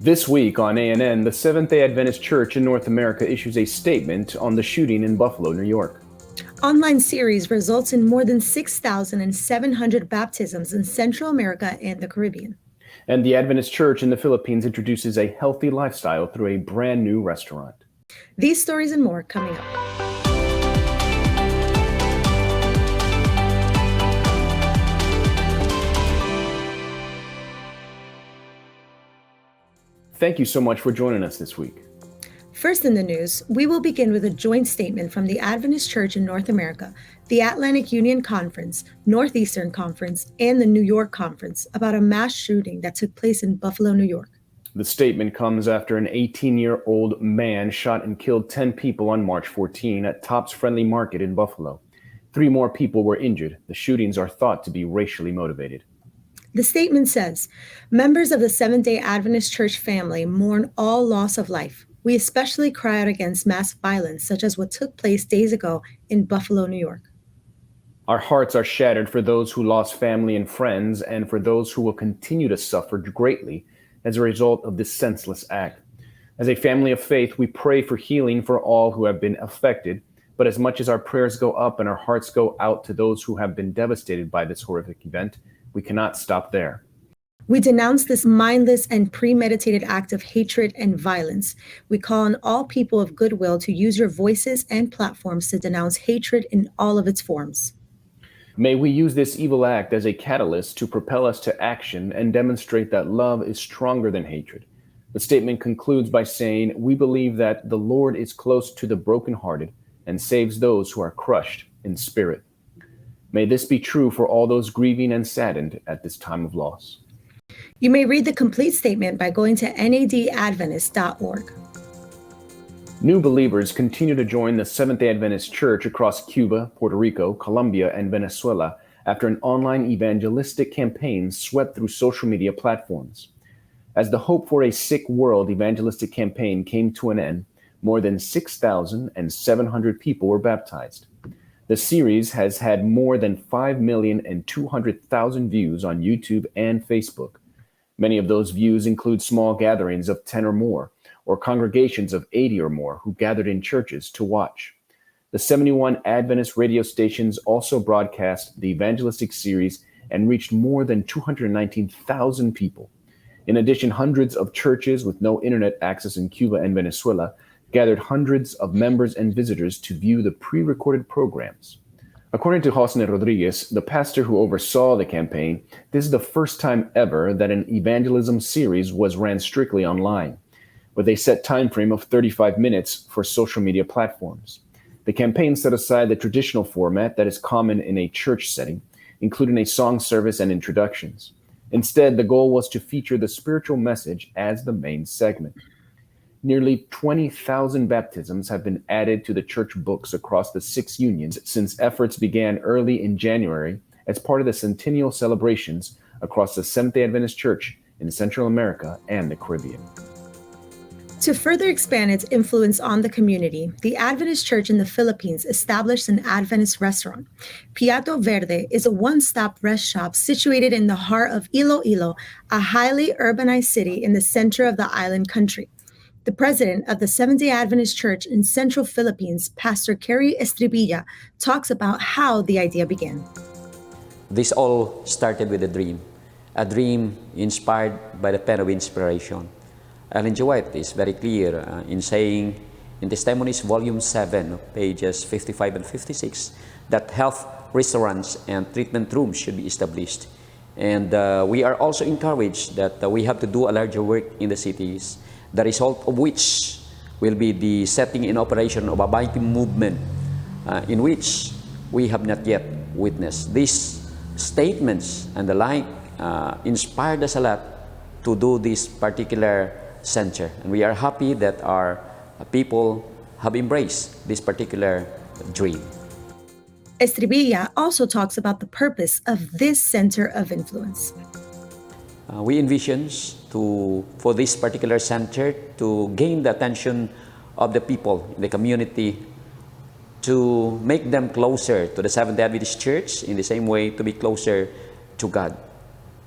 This week on ANN, the Seventh-day Adventist Church in North America issues a statement on the shooting in Buffalo, New York. Online series results in more than 6,700 baptisms in Central America and the Caribbean. And the Adventist Church in the Philippines introduces a healthy lifestyle through a brand new restaurant. These stories and more coming up. Thank you so much for joining us this week. First in the news, we will begin with a joint statement from the Adventist Church in North America, the Atlantic Union Conference, Northeastern Conference, and the New York Conference about a mass shooting that took place in Buffalo, New York. The statement comes after an 18-year-old man shot and killed 10 people on March 14 at Tops Friendly Market in Buffalo. 3 more people were injured. The shootings are thought to be racially motivated. The statement says, members of the Seventh-day Adventist Church family mourn all loss of life. We especially cry out against mass violence, such as what took place days ago in Buffalo, New York. Our hearts are shattered for those who lost family and friends, and for those who will continue to suffer greatly as a result of this senseless act. As a family of faith, we pray for healing for all who have been affected, but as much as our prayers go up and our hearts go out to those who have been devastated by this horrific event, we cannot stop there. We denounce this mindless and premeditated act of hatred and violence. We call on all people of goodwill to use your voices and platforms to denounce hatred in all of its forms. May we use this evil act as a catalyst to propel us to action and demonstrate that love is stronger than hatred. The statement concludes by saying, "We believe that the Lord is close to the brokenhearted and saves those who are crushed in spirit." May this be true for all those grieving and saddened at this time of loss. You may read the complete statement by going to nadadventist.org. New believers continue to join the Seventh-day Adventist Church across Cuba, Puerto Rico, Colombia, and Venezuela after an online evangelistic campaign swept through social media platforms. As the Hope for a Sick World evangelistic campaign came to an end, more than 6,700 people were baptized. The series has had more than 5,200,000 views on YouTube and Facebook. Many of those views include small gatherings of 10 or more, or congregations of 80 or more who gathered in churches to watch. The 71 Adventist radio stations also broadcast the evangelistic series and reached more than 219,000 people. In addition, hundreds of churches with no internet access in Cuba and Venezuela gathered hundreds of members and visitors to view the pre-recorded programs. According to José Rodriguez, the pastor who oversaw the campaign, this is the first time ever that an evangelism series was ran strictly online, with a set time frame of 35 minutes for social media platforms. The campaign set aside the traditional format that is common in a church setting, including a song service and introductions. Instead, the goal was to feature the spiritual message as the main segment. Nearly 20,000 baptisms have been added to the church books across the 6 unions since efforts began early in January as part of the centennial celebrations across the Seventh-day Adventist Church in Central America and the Caribbean. To further expand its influence on the community, the Adventist Church in the Philippines established an Adventist restaurant. Piato Verde is a one-stop rest shop situated in the heart of Iloilo, a highly urbanized city in the center of the island country. The president of the Seventh-day Adventist Church in Central Philippines, Pastor Kerry Estribilla, talks about how the idea began. This all started with a dream inspired by the pen of inspiration. Ellen G. White is very clear in saying in Testimonies, Volume 7, pages 55 and 56, that health restaurants and treatment rooms should be established. And we are also encouraged that we have to do a larger work in the cities, the result of which will be the setting in operation of a mighty movement in which we have not yet witnessed. These statements and the like inspired us a lot to do this particular center. And we are happy that our people have embraced this particular dream. Estribilla also talks about the purpose of this center of influence. We envision for this particular center to gain the attention of the people in the community, to make them closer to the Seventh-day Adventist Church, in the same way to be closer to God.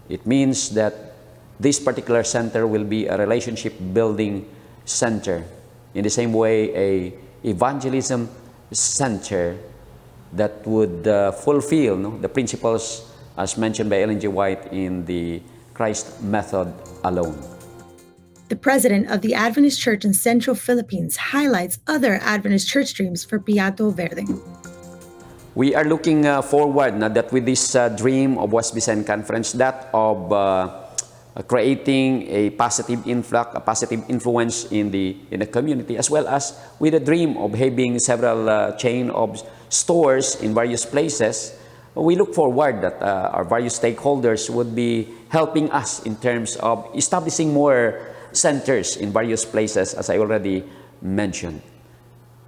It means that this particular center will be a relationship building center. In the same way, a evangelism center that would fulfill the principles as mentioned by Ellen G. White in the Christ method alone. The president of the Adventist Church in Central Philippines highlights other Adventist church dreams for Piato Verde. We are looking forward na that with this dream of West Visayan Conference, that of creating a positive influx, a positive influence in the community, as well as with a dream of having several chain of stores in various places. We look forward that our various stakeholders would be helping us in terms of establishing more centers in various places, as I already mentioned.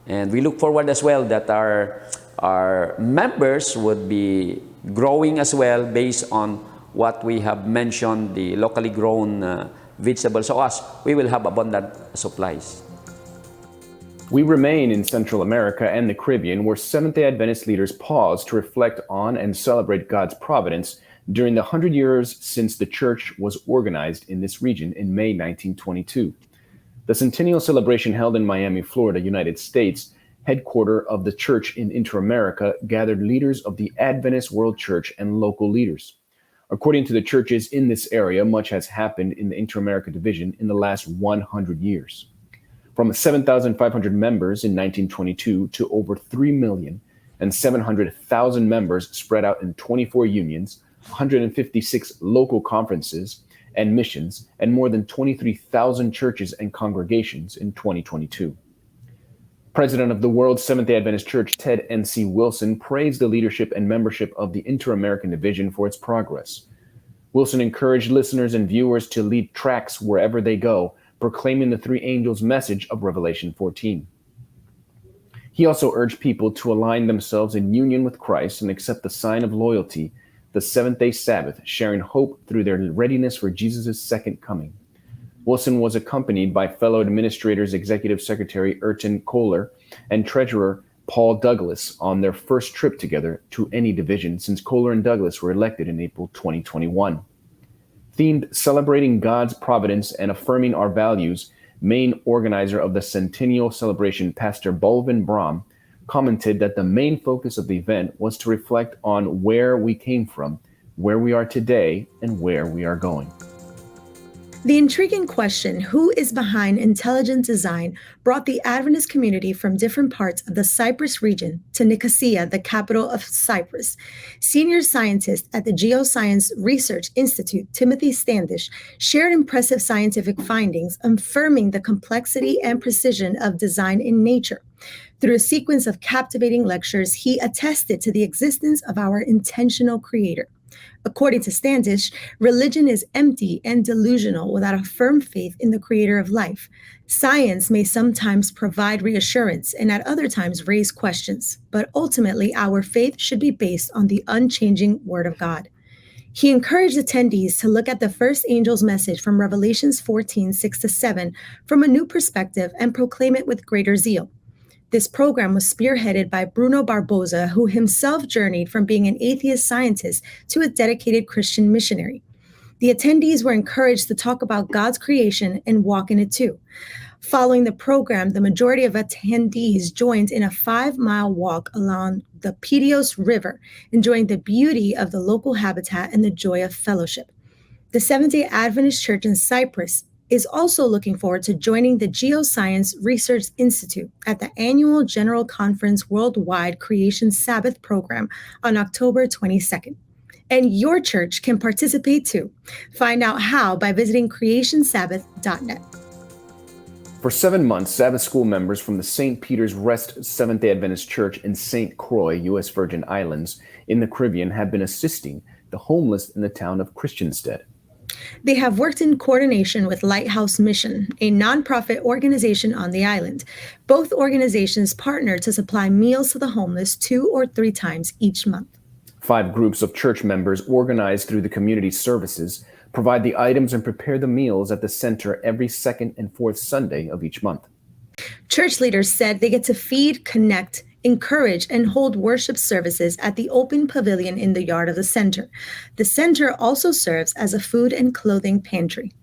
And we look forward as well that our members would be growing as well based on what we have mentioned, the locally grown vegetables. So we will have abundant supplies. We remain in Central America and the Caribbean, where Seventh-day Adventist leaders pause to reflect on and celebrate God's providence during the 100 years since the church was organized in this region in May 1922. The centennial celebration held in Miami, Florida, United States, headquarters of the church in Inter-America, gathered leaders of the Adventist World Church and local leaders. According to the churches in this area, much has happened in the Inter-America division in the last 100 years. From 7,500 members in 1922 to over 3,700,000 members spread out in 24 unions, 156 local conferences and missions, and more than 23,000 churches and congregations in 2022. President of the World Seventh-day Adventist Church, Ted N.C. Wilson, praised the leadership and membership of the Inter-American Division for its progress. Wilson encouraged listeners and viewers to lead tracts wherever they go, proclaiming the three angels' message of Revelation 14. He also urged people to align themselves in union with Christ and accept the sign of loyalty, the seventh-day Sabbath, sharing hope through their readiness for Jesus' second coming. Wilson was accompanied by fellow administrators, Executive Secretary Erton Kohler and Treasurer Paul Douglas on their first trip together to any division since Kohler and Douglas were elected in April 2021. Themed Celebrating God's Providence and Affirming Our Values, main organizer of the Centennial Celebration, Pastor Bulvin Brahm, commented that the main focus of the event was to reflect on where we came from, where we are today, and where we are going. The intriguing question, who is behind intelligent design, brought the Adventist community from different parts of the Cyprus region to Nicosia, the capital of Cyprus. Senior scientist at the Geoscience Research Institute, Timothy Standish, shared impressive scientific findings affirming the complexity and precision of design in nature. Through a sequence of captivating lectures, he attested to the existence of our intentional creator. According to Standish, religion is empty and delusional without a firm faith in the creator of life. Science may sometimes provide reassurance and at other times raise questions, but ultimately our faith should be based on the unchanging Word of God. He encouraged attendees to look at the first angel's message from Revelations 14, 6-7 from a new perspective and proclaim it with greater zeal. This program was spearheaded by Bruno Barbosa, who himself journeyed from being an atheist scientist to a dedicated Christian missionary. The attendees were encouraged to talk about God's creation and walk in it too. Following the program, the majority of attendees joined in a 5-mile walk along the Piato River, enjoying the beauty of the local habitat and the joy of fellowship. The Seventh-day Adventist Church in Cyprus is also looking forward to joining the Geoscience Research Institute at the annual General Conference Worldwide Creation Sabbath program on October 22nd. And your church can participate too. Find out how by visiting creationsabbath.net. For 7 months, Sabbath school members from the St. Peter's Rest Seventh-day Adventist Church in St. Croix, U.S. Virgin Islands, in the Caribbean, have been assisting the homeless in the town of Christiansted. They have worked in coordination with Lighthouse Mission, a nonprofit organization on the island. Both organizations partner to supply meals to the homeless 2 or 3 times each month. 5 groups of church members organized through the community services provide the items and prepare the meals at the center every second and fourth Sunday of each month. Church leaders said they get to feed, connect, encourage, and hold worship services at the open pavilion in the yard of the center. The center also serves as a food and clothing pantry.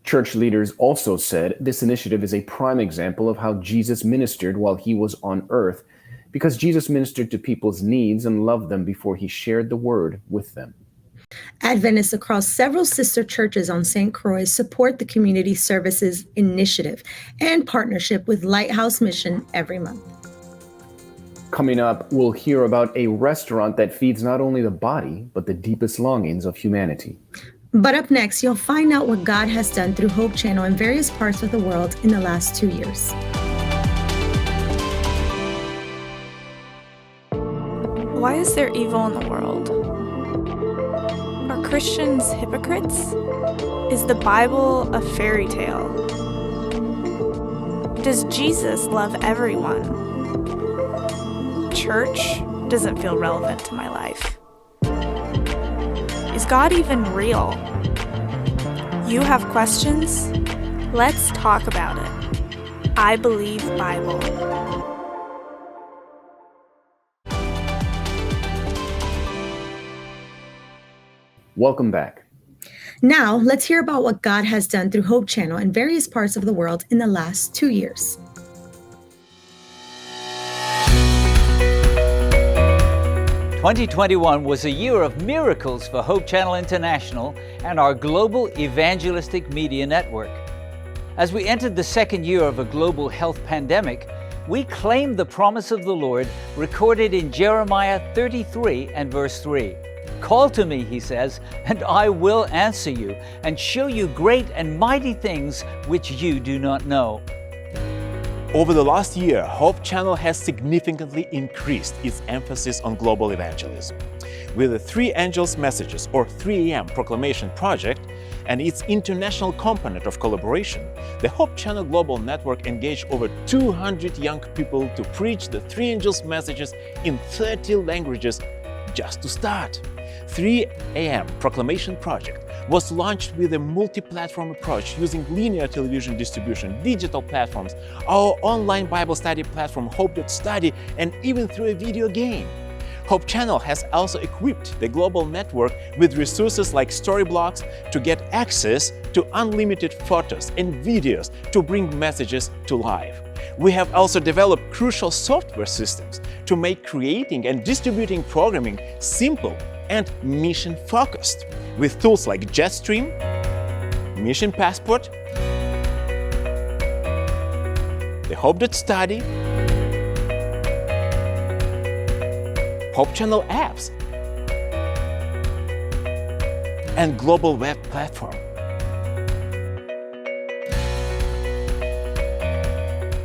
Church leaders also said this initiative is a prime example of how Jesus ministered while he was on earth, because Jesus ministered to people's needs and loved them before he shared the word with them. Adventists across several sister churches on St. Croix support the Community Services Initiative and partnership with Lighthouse Mission every month. Coming up, we'll hear about a restaurant that feeds not only the body, but the deepest longings of humanity. But up next, you'll find out what God has done through Hope Channel in various parts of the world in the last 2 years. Why is there evil in the world? Are Christians hypocrites? Is the Bible a fairy tale? Does Jesus love everyone? Church doesn't feel relevant to my life. Is God even real? You have questions? Let's talk about it. I Believe Bible. Welcome back. Now, let's hear about what God has done through Hope Channel in various parts of the world in the last 2 years. "2021 was a year of miracles for Hope Channel International and our global evangelistic media network. As we entered the second year of a global health pandemic, we claimed the promise of the Lord recorded in Jeremiah 33 and verse 3. "Call to me," he says, "and I will answer you and show you great and mighty things which you do not know." Over the last year, Hope Channel has significantly increased its emphasis on global evangelism. With the 3 Angels Messages, or 3 AM Proclamation Project, and its international component of collaboration, the Hope Channel Global Network engaged over 200 young people to preach the 3 Angels Messages in 30 languages just to start. 3 AM Proclamation Project was launched with a multi-platform approach using linear television distribution, digital platforms, our online Bible study platform Hope.Study, and even through a video game. Hope Channel has also equipped the global network with resources like storyblocks to get access to unlimited photos and videos to bring messages to life. We have also developed crucial software systems to make creating and distributing programming simple and mission-focused, with tools like Jetstream, Mission Passport, the Hope.Study, Hope Channel apps, and global web platform.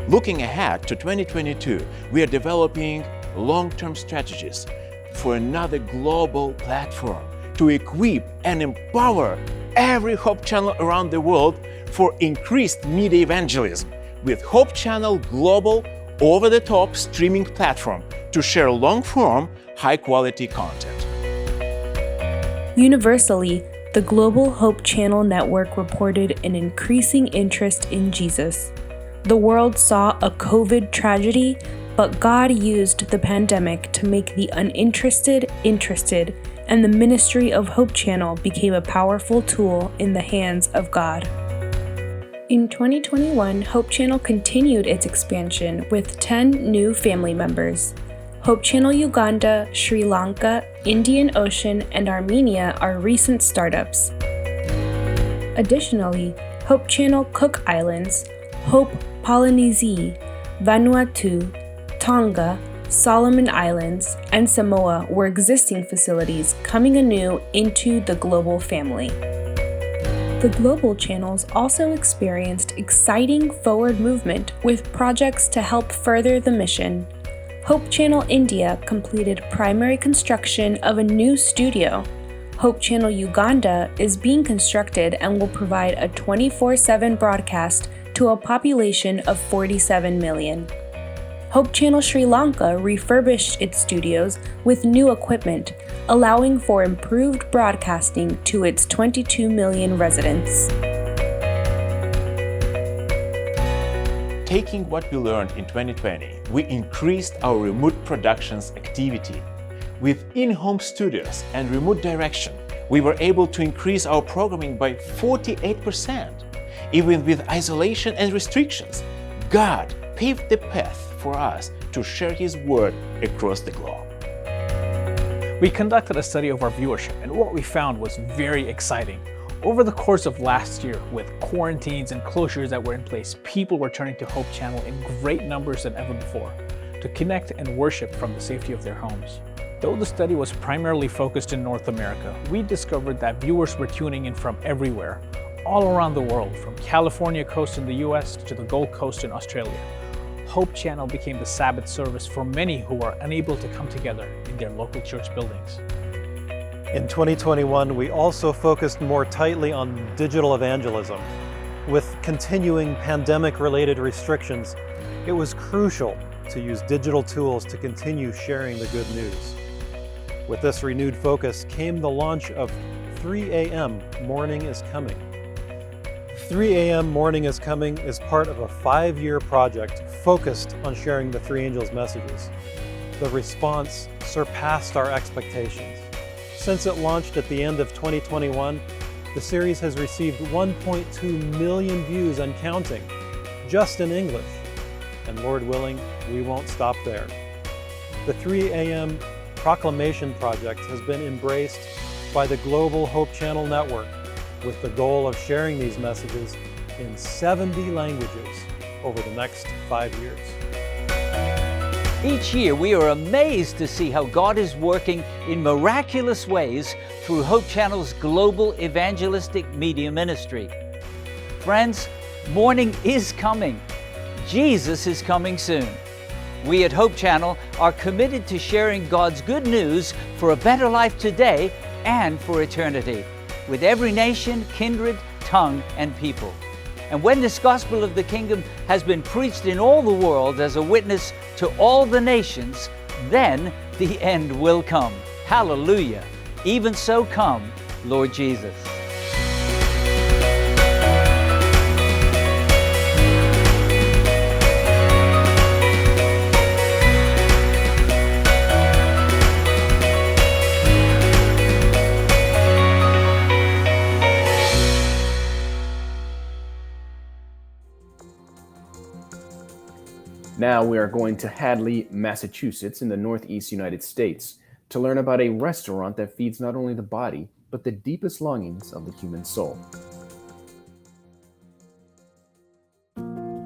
Looking ahead to 2022, we are developing long-term strategies for another global platform to equip and empower every Hope Channel around the world for increased media evangelism with Hope Channel Global over-the-top streaming platform to share long-form, high-quality content. Universally, the Global Hope Channel Network reported an increasing interest in Jesus. The world saw a COVID tragedy, but God used the pandemic to make the uninterested interested, and the ministry of Hope Channel became a powerful tool in the hands of God. In 2021, Hope Channel continued its expansion with 10 new family members. Hope Channel Uganda, Sri Lanka, Indian Ocean, and Armenia are recent startups. Additionally, Hope Channel Cook Islands, Hope Polynesie, Vanuatu, Tonga, Solomon Islands, and Samoa were existing facilities coming anew into the global family. The global channels also experienced exciting forward movement with projects to help further the mission. Hope Channel India completed primary construction of a new studio. Hope Channel Uganda is being constructed and will provide a 24/7 broadcast to a population of 47 million. Hope Channel Sri Lanka refurbished its studios with new equipment, allowing for improved broadcasting to its 22 million residents. Taking what we learned in 2020, we increased our remote productions activity. With in-home studios and remote direction, we were able to increase our programming by 48%. Even with isolation and restrictions, God paved the path for us to share His Word across the globe. We conducted a study of our viewership, and what we found was very exciting. Over the course of last year, with quarantines and closures that were in place, people were turning to Hope Channel in great numbers than ever before to connect and worship from the safety of their homes. Though the study was primarily focused in North America, we discovered that viewers were tuning in from everywhere, all around the world, from California coast in the US to the Gold Coast in Australia. Hope Channel became the Sabbath service for many who are unable to come together in their local church buildings. In 2021, we also focused more tightly on digital evangelism. With continuing pandemic-related restrictions, it was crucial to use digital tools to continue sharing the good news. With this renewed focus came the launch of 3 a.m. Morning is Coming. 3 a.m. Morning is Coming is part of a 5-year project focused on sharing the three angels' messages. The response surpassed our expectations. Since it launched at the end of 2021, the series has received 1.2 million views and counting, just in English. And Lord willing, we won't stop there. The 3 a.m. Proclamation Project has been embraced by the global Hope Channel network with the goal of sharing these messages in 70 languages over the next 5 years. Each year, we are amazed to see how God is working in miraculous ways through Hope Channel's global evangelistic media ministry. Friends, morning is coming. Jesus is coming soon. We at Hope Channel are committed to sharing God's good news for a better life today and for eternity, with every nation, kindred, tongue, and people. And when this gospel of the kingdom has been preached in all the world as a witness to all the nations, then the end will come. Hallelujah! Even so come, Lord Jesus. Now we are going to Hadley, Massachusetts in the Northeast United States to learn about a restaurant that feeds not only the body, but the deepest longings of the human soul.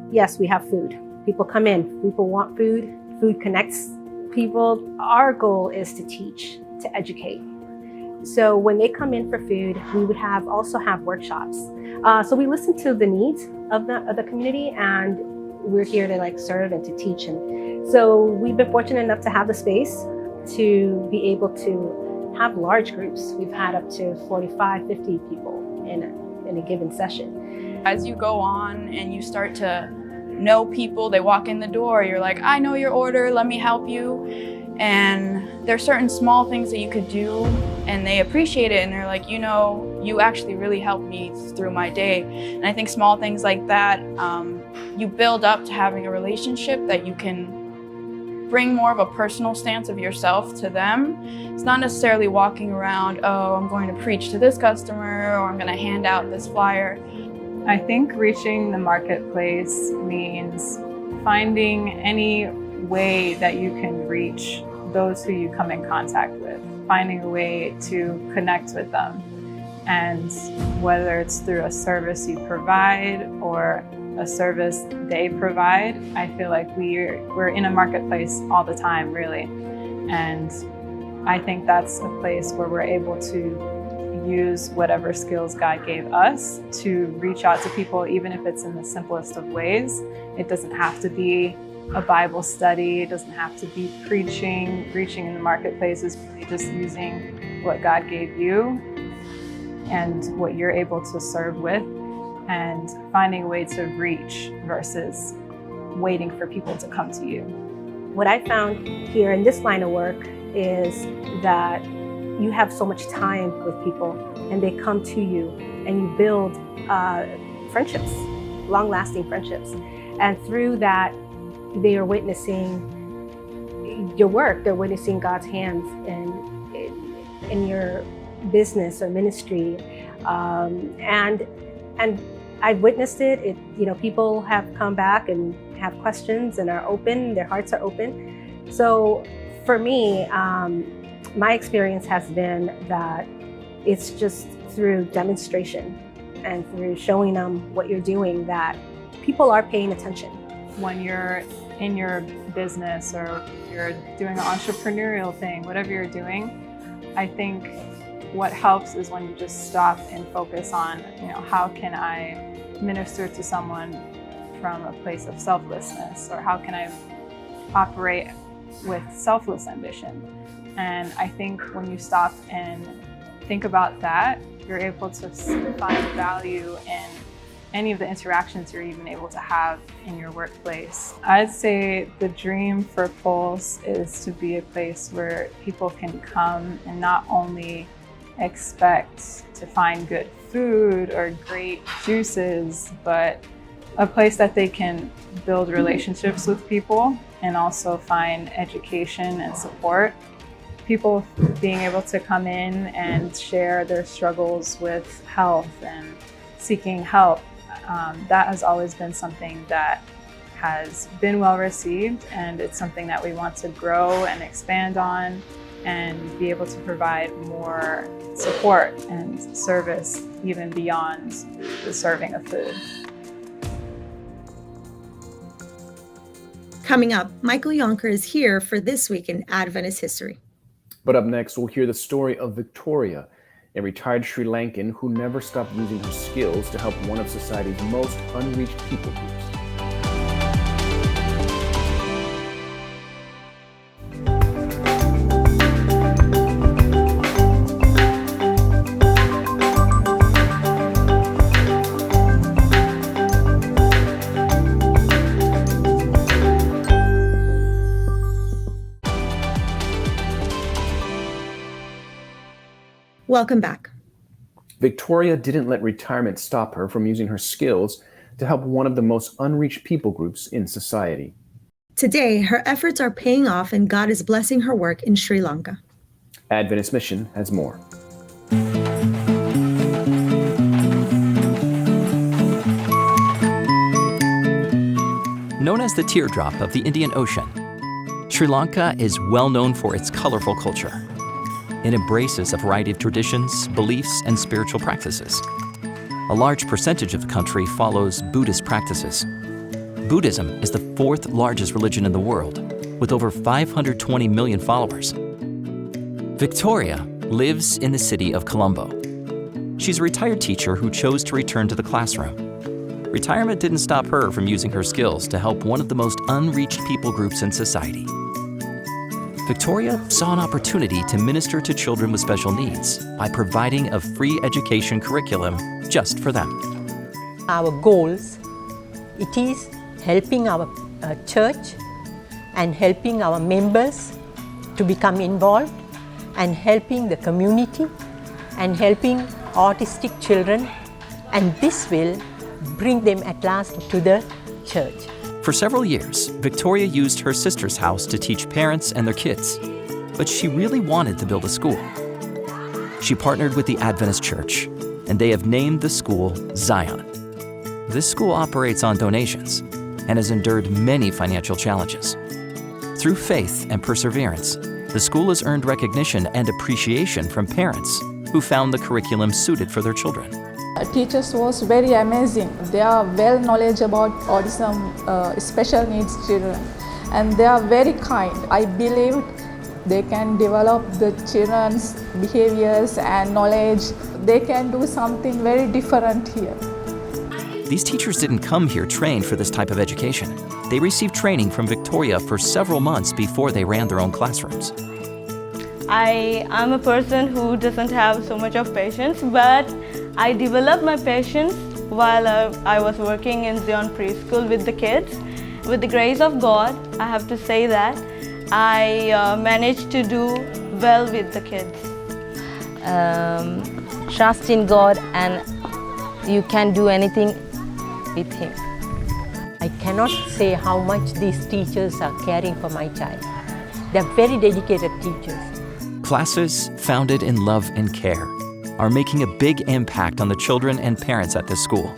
Yes, we have food. People come in, people want food. Food connects people. Our goal is to teach, to educate. So when they come in for food, we would also have workshops. So we listen to the needs of the community, and we're here to serve and to teach. And so we've been fortunate enough to have the space to be able to have large groups. We've had up to 45, 50 people in a given session. As you go on and you start to know people, they walk in the door, you're like, I know your order, let me help you. And there's certain small things that you could do and they appreciate it, and they're like, you actually really helped me through my day. And I think small things like that, you build up to having a relationship that you can bring more of a personal stance of yourself to them. It's not necessarily walking around, oh, I'm going to preach to this customer or I'm going to hand out this flyer. I think reaching the marketplace means finding any way that you can reach those who you come in contact with, finding a way to connect with them. And whether it's through a service you provide or a service they provide, I feel like we're in a marketplace all the time, really. And I think that's a place where we're able to use whatever skills God gave us to reach out to people, even if it's in the simplest of ways. It doesn't have to be a Bible study, it doesn't have to be preaching. Reaching in the marketplace is really just using what God gave you and what you're able to serve with, and finding a way to reach versus waiting for people to come to you. What I found here in this line of work is that you have so much time with people and they come to you and you build friendships, long-lasting friendships. And through that, they are witnessing your work. They're witnessing God's hands in your business or ministry. And I've witnessed it. People have come back and have questions and are open. Their hearts are open. So for me, my experience has been that it's just through demonstration and through showing them what you're doing that people are paying attention. When you're in your business or you're doing an entrepreneurial thing, whatever you're doing, I think what helps is when you just stop and focus on, how can I minister to someone from a place of selflessness, or how can I operate with selfless ambition? And I think when you stop and think about that, you're able to find value in any of the interactions you're even able to have in your workplace. I'd say the dream for Pulse is to be a place where people can come and not only expect to find good food or great juices, but a place that they can build relationships with people and also find education and support. People being able to come in and share their struggles with health and seeking help. That has always been something that has been well received, and it's something that we want to grow and expand on and be able to provide more support and service even beyond the serving of food. Coming up, Michael Yonker is here for This Week in Adventist History. But up next, we'll hear the story of Victoria, a retired Sri Lankan who never stopped using her skills to help one of society's most unreached people groups. Welcome back. Victoria didn't let retirement stop her from using her skills to help one of the most unreached people groups in society. Today, her efforts are paying off and God is blessing her work in Sri Lanka. Adventist Mission has more. Known as the teardrop of the Indian Ocean, Sri Lanka is well known for its colorful culture. It embraces a variety of traditions, beliefs, and spiritual practices. A large percentage of the country follows Buddhist practices. Buddhism is the fourth largest religion in the world, with over 520 million followers. Victoria lives in the city of Colombo. She's a retired teacher who chose to return to the classroom. Retirement didn't stop her from using her skills to help one of the most unreached people groups in society. Victoria saw an opportunity to minister to children with special needs by providing a free education curriculum just for them. Our goals, it is helping our church and helping our members to become involved and helping the community and helping autistic children, and this will bring them at last to the church. For several years, Victoria used her sister's house to teach parents and their kids, but she really wanted to build a school. She partnered with the Adventist Church, and they have named the school Zion. This school operates on donations and has endured many financial challenges. Through faith and perseverance, the school has earned recognition and appreciation from parents who found the curriculum suited for their children. Teachers was very amazing. They are well knowledge about autism, special needs children, and they are very kind. I believe they can develop the children's behaviors and knowledge. They can do something very different here. These teachers didn't come here trained for this type of education. They received training from Victoria for several months before they ran their own classrooms. I am a person who doesn't have so much of patience, but I developed my patience while I was working in Zion preschool with the kids. With the grace of God, I have to say that I managed to do well with the kids. Trust in God and you can do anything with Him. I cannot say how much these teachers are caring for my child. They're very dedicated teachers. Classes founded in love and care are making a big impact on the children and parents at this school.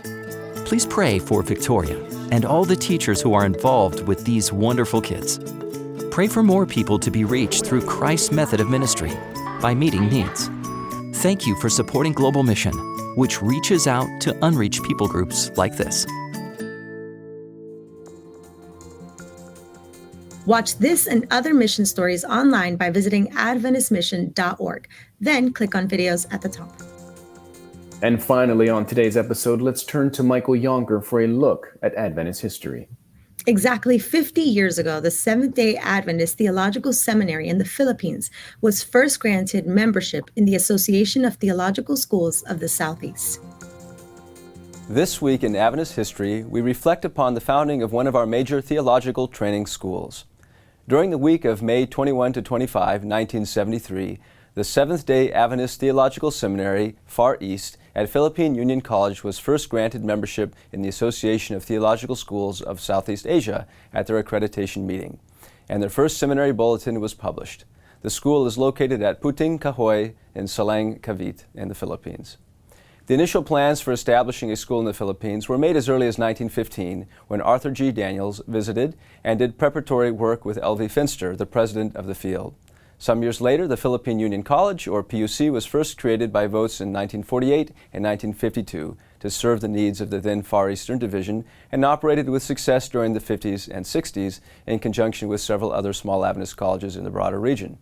Please pray for Victoria and all the teachers who are involved with these wonderful kids. Pray for more people to be reached through Christ's method of ministry by meeting needs. Thank you for supporting Global Mission, which reaches out to unreached people groups like this. Watch this and other mission stories online by visiting AdventistMission.org. Then click on videos at the top. And finally, on today's episode, let's turn to Michael Yonker for a look at Adventist history. Exactly 50 years ago, the Seventh-day Adventist Theological Seminary in the Philippines was first granted membership in the Association of Theological Schools of the Southeast. This week in Adventist history, we reflect upon the founding of one of our major theological training schools. During the week of May 21 to 25, 1973, the Seventh-day Adventist Theological Seminary, Far East, at Philippine Union College was first granted membership in the Association of Theological Schools of Southeast Asia at their accreditation meeting, and their first seminary bulletin was published. The school is located at Puting Kahoy in Salang, Cavite, in the Philippines. The initial plans for establishing a school in the Philippines were made as early as 1915, when Arthur G. Daniels visited and did preparatory work with L.V. Finster, the president of the field. Some years later, the Philippine Union College, or PUC, was first created by votes in 1948 and 1952 to serve the needs of the then Far Eastern Division, and operated with success during the 50s and 60s in conjunction with several other small Adventist colleges in the broader region.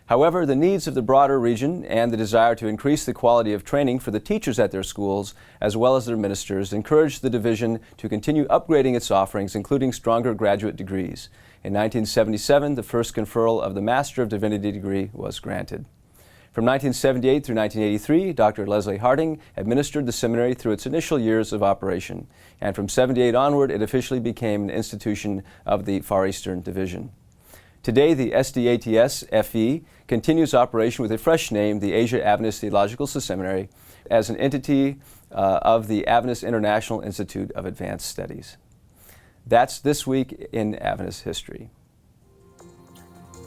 However, the needs of the broader region and the desire to increase the quality of training for the teachers at their schools, as well as their ministers, encouraged the division to continue upgrading its offerings, including stronger graduate degrees. In 1977, the first conferral of the Master of Divinity degree was granted. From 1978 through 1983, Dr. Leslie Harding administered the seminary through its initial years of operation, and from 78 onward, it officially became an institution of the Far Eastern Division. Today, the SDATS-FE continues operation with a fresh name, the Asia Adventist Theological Seminary, as an entity of the Adventist International Institute of Advanced Studies. That's this week in Adventist history.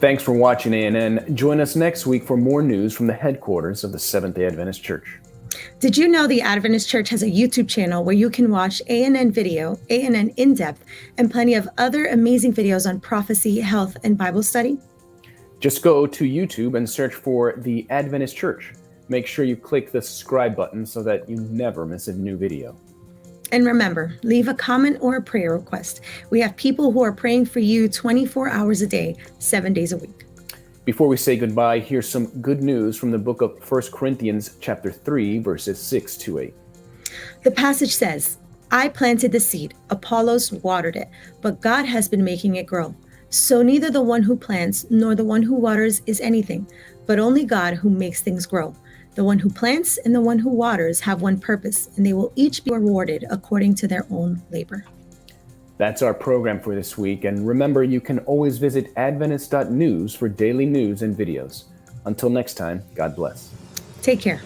Thanks for watching ANN. Join us next week for more news from the headquarters of the Seventh-day Adventist Church. Did you know the Adventist Church has a YouTube channel where you can watch ANN Video, ANN In-Depth, and plenty of other amazing videos on prophecy, health, and Bible study? Just go to YouTube and search for the Adventist Church. Make sure you click the subscribe button so that you never miss a new video. And remember, leave a comment or a prayer request. We have people who are praying for you 24 hours a day, 7 days a week. Before we say goodbye, here's some good news from the book of 1 Corinthians chapter 3, verses 6 to 8. The passage says, I planted the seed, Apollos watered it, but God has been making it grow. So neither the one who plants nor the one who waters is anything, but only God who makes things grow. The one who plants and the one who waters have one purpose, and they will each be rewarded according to their own labor. That's our program for this week, and remember, you can always visit Adventist.news for daily news and videos. Until next time, God bless. Take care.